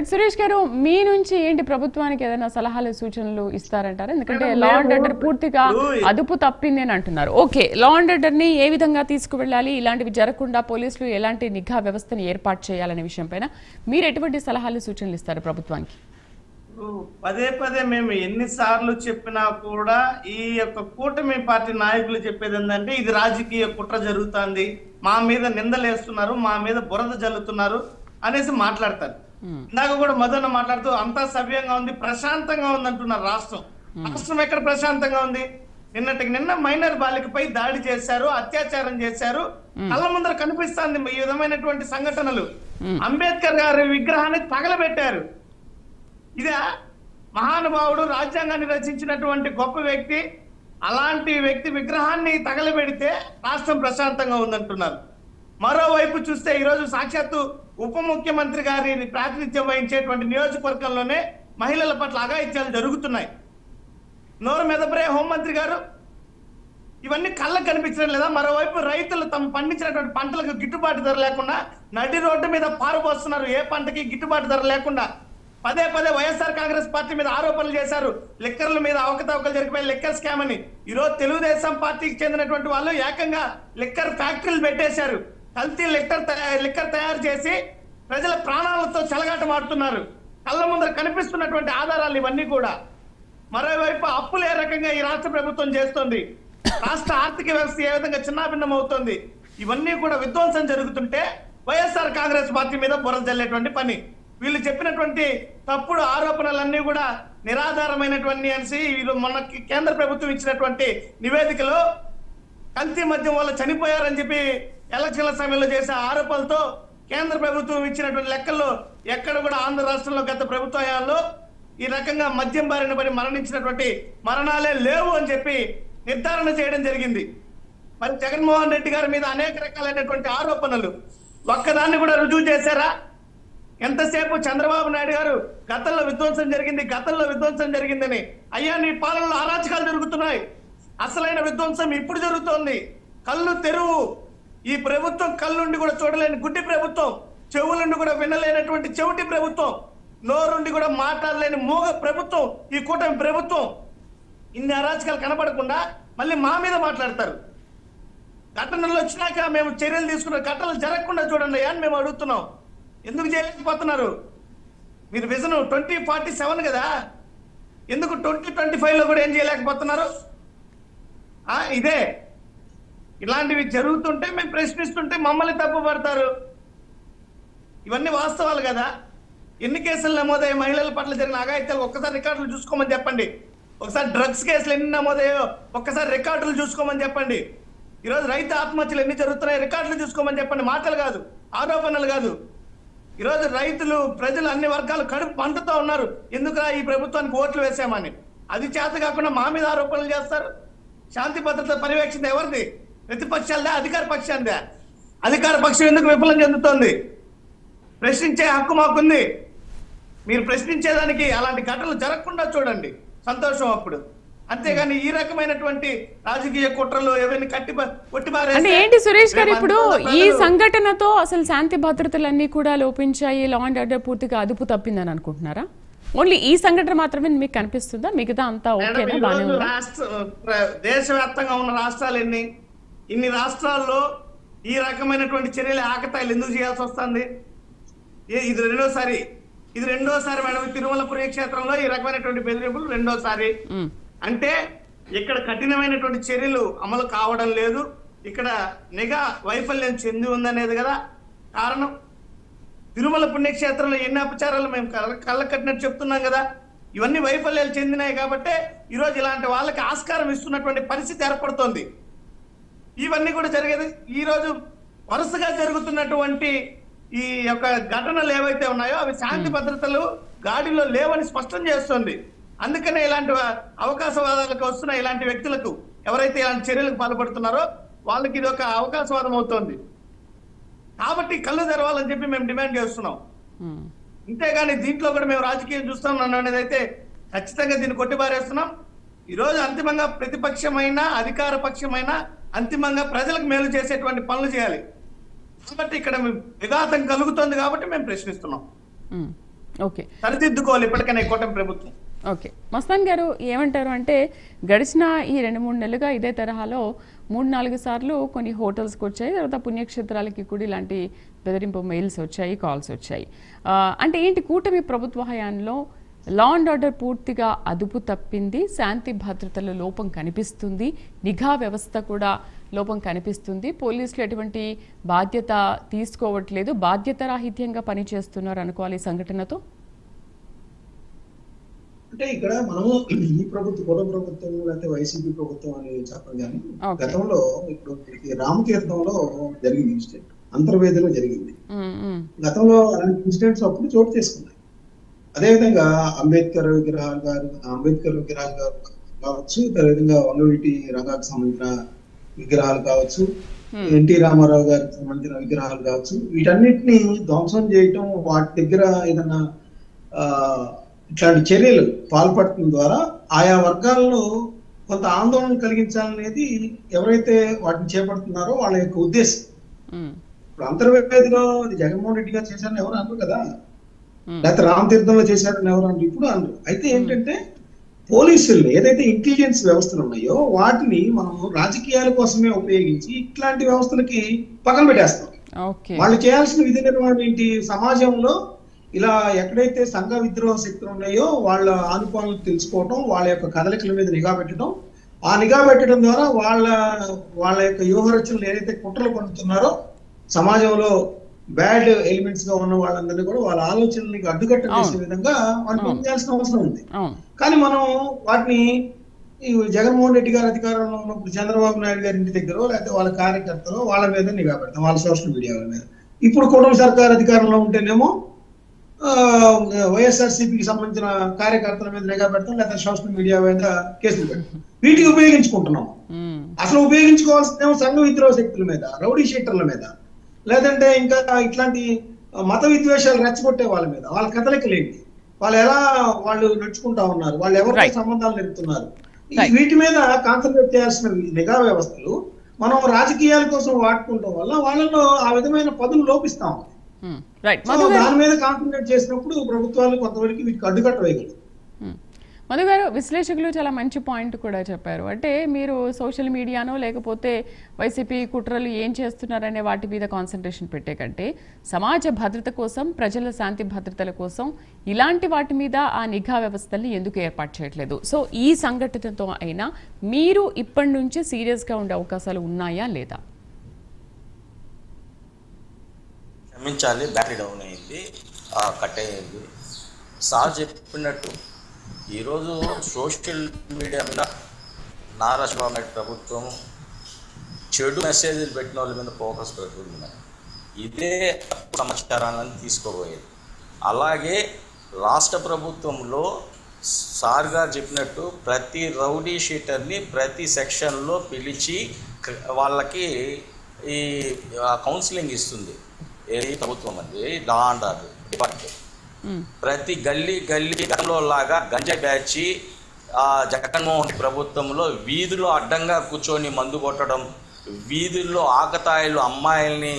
సురేష్ గారు, మీ నుంచి ఏంటి ప్రభుత్వానికి ఏదైనా సలహాలు సూచనలు ఇస్తారంటారా? ఎందుకంటే మేడం, లా అండ్ ఆర్డర్ పూర్తిగా అదుపు తప్పింది అని అంటున్నారు. ఓకే, లా అండ్ ఆర్డర్ ని ఏ విధంగా తీసుకువెళ్ళాలి, ఇలాంటివి జరగకుండా పోలీసులు ఎలాంటి నిఘా వ్యవస్థను ఏర్పాటు చేయాలనే విషయం పైన మీరు ఎటువంటి సలహాలు సూచనలు ఇస్తారు ప్రభుత్వానికి? పదే పదే మేము ఎన్నిసార్లు చెప్పినా కూడా ఈ యొక్క కూటమి పార్టీ నాయకులు చెప్పేది ఏంటంటే ఇది రాజకీయ కుట్ర జరుగుతుంది, మా మీద నిందలేస్తున్నారు, మా మీద బురద జల్లుతున్నారు అనేసి మాట్లాడతారు. ఇందాక కూడా మదన మాట్లాడుతూ అంతా సవ్యంగా ఉంది, ప్రశాంతంగా ఉంది అంటున్నారు. రాష్ట్రం ఎక్కడ ప్రశాంతంగా ఉంది? నిన్నటికి నిన్న మైనర్ బాలికపై దాడి చేశారు, అత్యాచారం చేశారు, కళ్ళ ముందర కనిపిస్తుంది ఈ విధమైనటువంటి సంఘటనలు. అంబేద్కర్ గారి విగ్రహాన్ని తగలబెట్టారు. ఇదే మహానుభావుడు, రాజ్యాంగాన్ని రచించినటువంటి గొప్ప వ్యక్తి, అలాంటి వ్యక్తి విగ్రహాన్ని తగలబెడితే రాష్ట్రం ప్రశాంతంగా ఉందంటున్నారు. మరోవైపు చూస్తే ఈరోజు సాక్షాత్తు ఉప ముఖ్యమంత్రి గారిని ప్రాతినిధ్యం వహించేటువంటి నియోజకవర్గంలోనే మహిళల పట్ల అఘాయిత్యాలు జరుగుతున్నాయి. నోరు మెదపరే హోంమంత్రి గారు, ఇవన్నీ కళ్ళకు కనిపించడం లేదా? మరోవైపు రైతులు తమ పండించినటువంటి పంటలకు గిట్టుబాటు ధర లేకుండా నడి రోడ్డు మీద పారుపోస్తున్నారు, ఏ పంటకి గిట్టుబాటు ధర లేకుండా. పదే పదే వైఎస్ఆర్ కాంగ్రెస్ పార్టీ మీద ఆరోపణలు చేశారు, లిక్కర్ల మీద అవకతవకలు జరిగిపోయి లిక్కర్ స్కామ్ అని. ఈరోజు తెలుగుదేశం పార్టీకి చెందినటువంటి వాళ్ళు ఏకంగా లిక్కర్ ఫ్యాక్టరీలు పెట్టేశారు, కల్తీ లిక్కర్ తయారు చేసి ప్రజల ప్రాణాలతో చెలగాటమాడుతున్నారు. కళ్ళ ముందర కనిపిస్తున్నటువంటి ఆధారాలు ఇవన్నీ కూడా. మరోవైపు అప్పులు ఏ రకంగా ఈ రాష్ట్ర ప్రభుత్వం చేస్తుంది, రాష్ట్ర ఆర్థిక వ్యవస్థ ఏ విధంగా చిన్నాభిన్నం అవుతుంది, ఇవన్నీ కూడా విధ్వంసం జరుగుతుంటే వైఎస్ఆర్ కాంగ్రెస్ పార్టీ మీద బురద జల్లేటువంటి పని. వీళ్ళు చెప్పినటువంటి తప్పుడు ఆరోపణలన్నీ కూడా నిరాధారమైనటువంటి అనేసి వీళ్ళు మొన్న కేంద్ర ప్రభుత్వం ఇచ్చినటువంటి నివేదికలో కల్తీ మద్యం వల్ల చనిపోయారని చెప్పి ఎలక్షన్ల సమయంలో చేసే ఆరోపణలతో కేంద్ర ప్రభుత్వం ఇచ్చినటువంటి లెక్కల్లో ఎక్కడ కూడా ఆంధ్ర రాష్ట్రంలో గత ప్రభుత్వాల్లో ఈ రకంగా మద్యం బారిన పడి మరణించినటువంటి మరణాలే లేవు అని చెప్పి నిర్ధారణ చేయడం జరిగింది. మరి జగన్మోహన్ రెడ్డి గారి మీద అనేక రకాలైనటువంటి ఆరోపణలు, ఒక్కదాన్ని కూడా రుజువు చేశారా? ఎంతసేపు చంద్రబాబు నాయుడు గారు గతంలో విధ్వంసం జరిగిందని, అయ్యా నీ పాలనలో అరాచకాలు జరుగుతున్నాయి, అసలైన విధ్వంసం ఇప్పుడు జరుగుతోంది, కళ్ళు తెరువు. ఈ ప్రభుత్వం కళ్ళుండి కూడా చూడలేని గుడ్డి ప్రభుత్వం, చెవులుండి కూడా వినలేనటువంటి చెవిటి ప్రభుత్వం, నోరుండి కూడా మాట్లాడలేని మూగ ప్రభుత్వం ఈ కూటమి ప్రభుత్వం. ఇన్ని అరాచకాలు కనపడకుండా మళ్ళీ మా మీద మాట్లాడతారు. ఘటనలు వచ్చినాక మేము చర్యలు తీసుకున్న, ఘటనలు జరగకుండా చూడండి అని మేము అడుగుతున్నాం. ఎందుకు చేయలేకపోతున్నారు? మీరు విజన్ 2047 కదా, ఎందుకు 2025లో కూడా ఏం చేయలేకపోతున్నారు? ఇదే ఇలాంటివి జరుగుతుంటే మేము ప్రశ్నిస్తుంటే మమ్మల్ని తప్పుపడతారు. ఇవన్నీ వాస్తవాలు కదా. ఎన్ని కేసులు నమోదయ్యే మహిళల పట్ల జరిగిన అఘాయిత్యాలు ఒక్కసారి రికార్డులు చూసుకోమని చెప్పండి. ఒకసారి డ్రగ్స్ కేసులు ఎన్ని నమోదయ్యో ఒక్కసారి రికార్డులు చూసుకోమని చెప్పండి. ఈరోజు రైతు ఆత్మహత్యలు ఎన్ని జరుగుతున్నాయి రికార్డులు చూసుకోమని చెప్పండి. మాటలు కాదు, ఆరోపణలు కాదు. ఈరోజు రైతులు, ప్రజలు, అన్ని వర్గాలు కడుపు పంటతో ఉన్నారు. ఎందుకురా ఈ ప్రభుత్వానికి ఓట్లు వేసామని. అది చేత కాకుండా మా మీద ఆరోపణలు చేస్తారు. శాంతి భద్రత పర్యవేక్షణ ఎవరిది? ప్రతిపక్షాలదా, అధికార పక్షాలదా? అధికార పక్షం ఎందుకు విఫలం చెందుతోంది? ప్రశ్నించే హక్కు మాకుంది. మీరు ప్రశ్నించేదానికి అలాంటి ఘటనలు జరగకుండా చూడండి, సంతోషం అప్పుడు. అంతేగాని ఈ రకమైనటువంటి రాజకీయ కుట్రలు ఎవరిని అంటే ఏంటి సురేష్ గారు, ఇప్పుడు ఈ సంఘటనతో అసలు శాంతి భద్రతలన్నీ కూడా లోపించాయి, లా అండ్ ఆర్డర్ పూర్తిగా అదుపు తప్పిందని అనుకుంటున్నారా? ఓన్లీ ఈ సంఘటన మాత్రమే మీకు కనిపిస్తుందా? మిగతా అంతా ఓకేనా, బానే ఉందా? దేశవ్యాప్తంగా ఉన్న రాష్ట్రాలు ఇన్ని రాష్ట్రాల్లో ఈ రకమైనటువంటి చర్యలు, ఆకతాయిలు ఎందుకు చేయాల్సి వస్తుంది? ఇది రెండోసారి మేడం. తిరుమల పుణ్యక్షేత్రంలో ఈ రకమైనటువంటి బెదిరింపులు రెండోసారి. అంటే ఇక్కడ కఠినమైనటువంటి చర్యలు అమలు కావడం లేదు, ఇక్కడ నిఘా వైఫల్యం చెంది ఉందనేది కదా కారణం. తిరుమల పుణ్యక్షేత్రంలో ఎన్ని అపచారాలు మేము కళ్ళ కట్టినట్టు చెప్తున్నాం కదా. ఇవన్నీ వైఫల్యాలు చెందినాయి కాబట్టి ఈరోజు ఇలాంటి వాళ్ళకి ఆస్కారం ఇస్తున్నటువంటి పరిస్థితి ఏర్పడుతోంది. ఇవన్నీ కూడా జరిగేది ఈరోజు వరుసగా జరుగుతున్నటువంటి ఈ యొక్క ఘటనలు ఏవైతే ఉన్నాయో అవి శాంతి భద్రతలు గాడిలో లేవని స్పష్టం చేస్తుంది. అందుకనే ఇలాంటి అవకాశవాదాలకు వస్తున్న ఇలాంటి వ్యక్తులకు, ఎవరైతే ఇలాంటి చర్యలకు పాల్పడుతున్నారో వాళ్ళకి ఇది ఒక అవకాశవాదం అవుతోంది. కాబట్టి కళ్ళు తెరవాలని చెప్పి మేము డిమాండ్ చేస్తున్నాం. ఇంతేగాని దీంట్లో కూడా మేము రాజకీయం చూస్తున్నాం అనేది అయితే ఖచ్చితంగా దీన్ని కొట్టిపారేస్తున్నాం. ఈరోజు అంతిమంగా ప్రతిపక్షమైన అధికార పక్షమైన అంతిమంగా ప్రజలకు మేలు చేసేటువంటి పనులు చేయాలి. కాబట్టి ఇక్కడ విఘాతం కలుగుతుంది కాబట్టి మేము ప్రశ్నిస్తున్నాం. ఓకే, సరిదిద్దుకోవాలి ఇప్పటికైనా కూటమి ప్రభుత్వం. ఓకే. మస్తాన్ గారు ఏమంటారు అంటే, గడిచిన ఈ 2-3 నెలలుగా ఇదే తరహాలో 3-4 సార్లు కొన్ని హోటల్స్కి వచ్చాయి, తర్వాత పుణ్యక్షేత్రాలకి కూడా ఇలాంటి బెదిరింపు మెయిల్స్ వచ్చాయి, కాల్స్ వచ్చాయి. అంటే ఏంటి, కూటమి ప్రభుత్వ హయాంలో లా అండ్ ఆర్డర్ పూర్తిగా అదుపు తప్పింది, శాంతి భద్రతల లోపం కనిపిస్తుంది, నిఘా వ్యవస్థ కూడా లోపం కనిపిస్తుంది, పోలీసులు ఎటువంటి బాధ్యత తీసుకోవట్లేదు, బాధ్యతారాహిత్యంగా పనిచేస్తున్నారు అనుకోవాలి ఈ సంఘటనతో? అంటే ఇక్కడ మనము ఈ ప్రభుత్వం కుల ప్రభుత్వం లేకపోతే వైసీపీ ప్రభుత్వం అని చెప్పడం కానీ, గతంలో ఇప్పుడు రామతీర్థంలో జరిగింది ఇన్సిడెంట్, అంతర్వేదిలో జరిగింది. గతంలో అలాంటి ఇన్సిడెంట్స్ అప్పుడు చోటు చేసుకున్నాయి. అదేవిధంగా అంబేద్కర్ విగ్రహాలు కావచ్చు, అదేవిధంగా వంగవీటి రంగాకు సంబంధించిన విగ్రహాలు కావచ్చు, ఎన్టీ రామారావు గారికి సంబంధించిన విగ్రహాలు కావచ్చు, వీటన్నిటిని ధ్వంసం చేయటం, వాటి దగ్గర ఏదన్నా ఇట్లాంటి చర్యలు పాల్పడటం ద్వారా ఆయా వర్గాల్లో కొంత ఆందోళన కలిగించాలనేది ఎవరైతే వాటిని చేపడుతున్నారో వాళ్ళ యొక్క ఉద్దేశం. ఇప్పుడు అంతర్వేదిలో జగన్మోహన్ రెడ్డి గారు చేశారని ఎవరు అనరు కదా, లేకపోతే రామతీర్థంలో చేశారని ఎవరు అనరు, ఇప్పుడు అనరు. అయితే ఏంటంటే పోలీసులు ఏదైతే ఇంటెలిజెన్స్ వ్యవస్థలు ఉన్నాయో వాటిని మనం రాజకీయాల కోసమే ఉపయోగించి ఇట్లాంటి వ్యవస్థలకి పక్కన పెట్టేస్తాం. వాళ్ళు చేయాల్సిన విధి నిర్వహణ ఏంటి, సమాజంలో ఇలా ఎక్కడైతే సంఘ విద్రోహ శక్తులు ఉన్నాయో వాళ్ళ ఆనుపాలను తెలుసుకోవటం, వాళ్ళ యొక్క కదలికల మీద నిఘా పెట్టడం, ఆ నిఘా పెట్టడం ద్వారా వాళ్ళ యొక్క వ్యూహరచనలు ఏదైతే కుట్రలు పడుతున్నారో సమాజంలో బ్యాడ్ ఎలిమెంట్స్ గా ఉన్న వాళ్ళందరినీ కూడా వాళ్ళ ఆలోచనలకి అడ్డుకట్ట చేసే విధంగా వాళ్ళు పనిచేయాల్సిన అవసరం ఉంది. కానీ మనం వాటిని జగన్మోహన్ రెడ్డి గారు అధికారంలో ఉన్నప్పుడు చంద్రబాబు నాయుడు గారి ఇంటి దగ్గర లేకపోతే వాళ్ళ కార్యకర్తలు వాళ్ళ మీద నిఘా పెడతాం, వాళ్ళ సోషల్ మీడియాల మీద. ఇప్పుడు కూటమి సర్కార్ అధికారంలో ఉంటేనేమో వైఎస్ఆర్సీపీకి సంబంధించిన కార్యకర్తల మీద నిఘా పెడతాం, లేదా సోషల్ మీడియా మీద కేసులు పెడతాం. వీటికి ఉపయోగించుకుంటున్నాం. అసలు ఉపయోగించుకోవాల్సిందేమో సంఘ విద్రోహ శక్తుల మీద, రౌడీ షీటర్ల మీద, లేదంటే ఇంకా ఇట్లాంటి మత విద్వేషాలు రెచ్చగొట్టే వాళ్ళ మీద, వాళ్ళ కదలికలేంటి, వాళ్ళు నడుచుకుంటా ఉన్నారు, వాళ్ళు ఎవరితో సంబంధాలు నిలుపుతున్నారు, వీటి మీద కాన్సన్ట్రేట్ చేయాల్సిన నిఘా వ్యవస్థలు మనం రాజకీయాల కోసం వాడుకుంటాం వల్ల వాళ్ళలో ఆ విధమైన పదులు లోపిస్తాం. దాని మీద కాన్సన్ట్రేట్ చేసినప్పుడు ప్రభుత్వాలు కొంతవరకు వీటికి అడ్డుకట్ట వేయగలరు. మధు గారు, విశ్లేషకులు చాలా మంచి పాయింట్ కూడా చెప్పారు. అంటే మీరు సోషల్ మీడియానో లేకపోతే వైసీపీ కుట్రలు ఏం చేస్తున్నారనే వాటి మీద కాన్సన్ట్రేషన్ పెట్టే కంటే సమాజ భద్రత కోసం, ప్రజల శాంతి భద్రతల కోసం ఇలాంటి వాటి మీద ఆ నిఘా వ్యవస్థల్ని ఎందుకు ఏర్పాటు చేయట్లేదు? సో ఈ సంఘటనతో అయినా మీరు ఇప్పటి నుంచి సీరియస్గా ఉండే అవకాశాలు ఉన్నాయా లేదా? క్షమించాలి, బ్యాటరీ డౌన్ అయింది, కట్ అయ్యింది. సార్ చెప్పినట్టు ఈరోజు సోషల్ మీడియా మీద నారా చంద్రబాబు నాయుడు ప్రభుత్వం చెడు మెసేజ్లు పెట్టిన వాళ్ళ మీద ఫోకస్ పెడుతుంది. ఇదే సమాచారాన్ని తీసుకోబోయేది. అలాగే రాష్ట్ర ప్రభుత్వంలో సార్ గారు చెప్పినట్టు ప్రతి రౌడీ షీటర్ని ప్రతి సెక్షన్లో పిలిచి వాళ్ళకి ఈ కౌన్సిలింగ్ ఇస్తుంది ఏ ప్రభుత్వం అండి, లా అండ్ ఆర్డర్ డిపార్ట్మెంట్. ప్రతి గల్లీలో లాగా గంజాయి బ్యాచి జగన్మోహన్ ప్రభుత్వంలో వీధుల్లో అడ్డంగా కూర్చొని మందు కొట్టడం, వీధుల్లో ఆకతాయిలు అమ్మాయిల్ని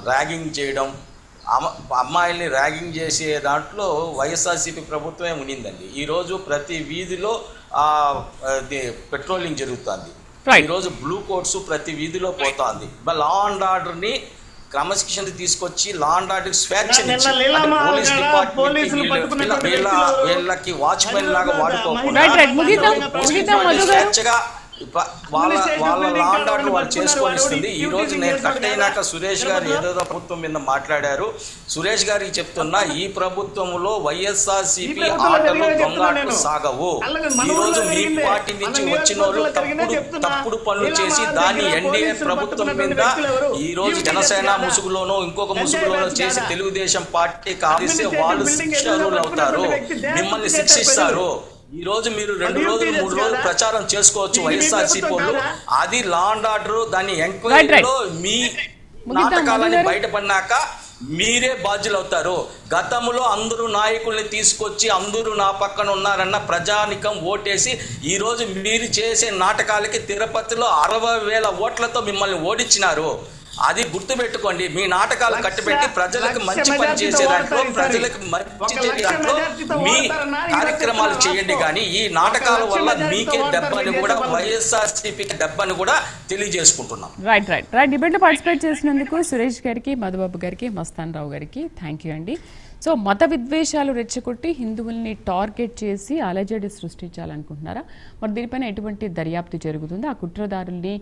ర్యాగింగ్ చేయడం, అమ్మాయిల్ని ర్యాగింగ్ చేసే దాంట్లో వైఎస్ఆర్సీపీ ప్రభుత్వమే ఉనిందండి. ఈరోజు ప్రతి వీధిలో పెట్రోలింగ్ జరుగుతుంది. ఈరోజు బ్లూ కోట్స్ ప్రతి వీధిలో పోతుంది. లా అండ్ ఆర్డర్ని క్రమశిక్షణ తీసుకొచ్చి లా అండ్ ఆర్డర్ స్వేచ్ఛనిచ్చి పోలీస్ డిపార్ట్మెంట్ వీళ్ళకి వాచ్మెన్ లాగా వాడుకోకుండా స్వేచ్ఛగా వాళ్ళ లా అండ్ ఆర్డర్ వాళ్ళు చేసుకొనిస్తుంది. ఈ రోజు నేను కట్ అయినాక సురేష్ గారు ఏదేదో ప్రభుత్వం మీద మాట్లాడారు. సురేష్ గారికి చెప్తున్నా, ఈ ప్రభుత్వంలో వైఎస్ఆర్సీపీ ఆటలు దొంగాటలు సాగవు. ఈ రోజు మీ పార్టీ నుంచి వచ్చిన వాళ్ళు తప్పుడు పనులు చేసి దాన్ని ఎన్డీఏ ప్రభుత్వం మీద ఈ రోజు జనసేన ముసుగులోనో ఇంకొక ముసుగులోనో చేసి తెలుగుదేశం పార్టీకి ఆదేశిస్తే వాళ్ళు శిక్షార్హులు అవుతారు, మిమ్మల్ని శిక్షిస్తారు. ఈ రోజు మీరు 2 రోజులు 3 రోజులు ప్రచారం చేసుకోవచ్చు వైఎస్ఆర్సీపీ వాళ్ళు, అది లా అండ్ ఆర్డర్ దాని ఎంక్వైరీలో మీ నాటకాలని బయటపడినాక మీరే బాధ్యులు అవుతారు. గతంలో అందరూ నాయకుల్ని తీసుకొచ్చి అందరూ నా పక్కన ఉన్నారన్న ప్రజానికం ఓటేసి ఈరోజు మీరు చేసే నాటకాలకి తిరుపతిలో 60,000 ఓట్లతో మిమ్మల్ని ఓడించినారు. అది గుర్తుపెట్టుకోండి. మీ నాటకాలు కట్టిపెట్టి ప్రజలకు మంచి పని చేసే దాంట్లో, ప్రజలకు మంచి చేసే దాంట్లో మీ కార్యక్రమాలు చేయండి. కానీ ఈ నాటకాల వల్ల మీకే దెబ్బని కూడా, వైఎస్ఆర్సీపీకి దెబ్బని కూడా తెలియజేసుకుంటున్నాం. రైట్ రైట్ రైట్ డిబేట్లో పార్టిసిపేట్ చేసినందుకు సురేష్ గారికి, మధుబాబు గారికి, మస్తాన్ రావు గారికి థ్యాంక్ యూ అండి. సో మత విద్వేషాలు రెచ్చగొట్టి హిందువుల్ని టార్గెట్ చేసి అలజడి సృష్టించాలనుకుంటున్నారా? మరి దీనిపైన ఎటువంటి దర్యాప్తు జరుగుతుందో, ఆ కుట్రదారుల్ని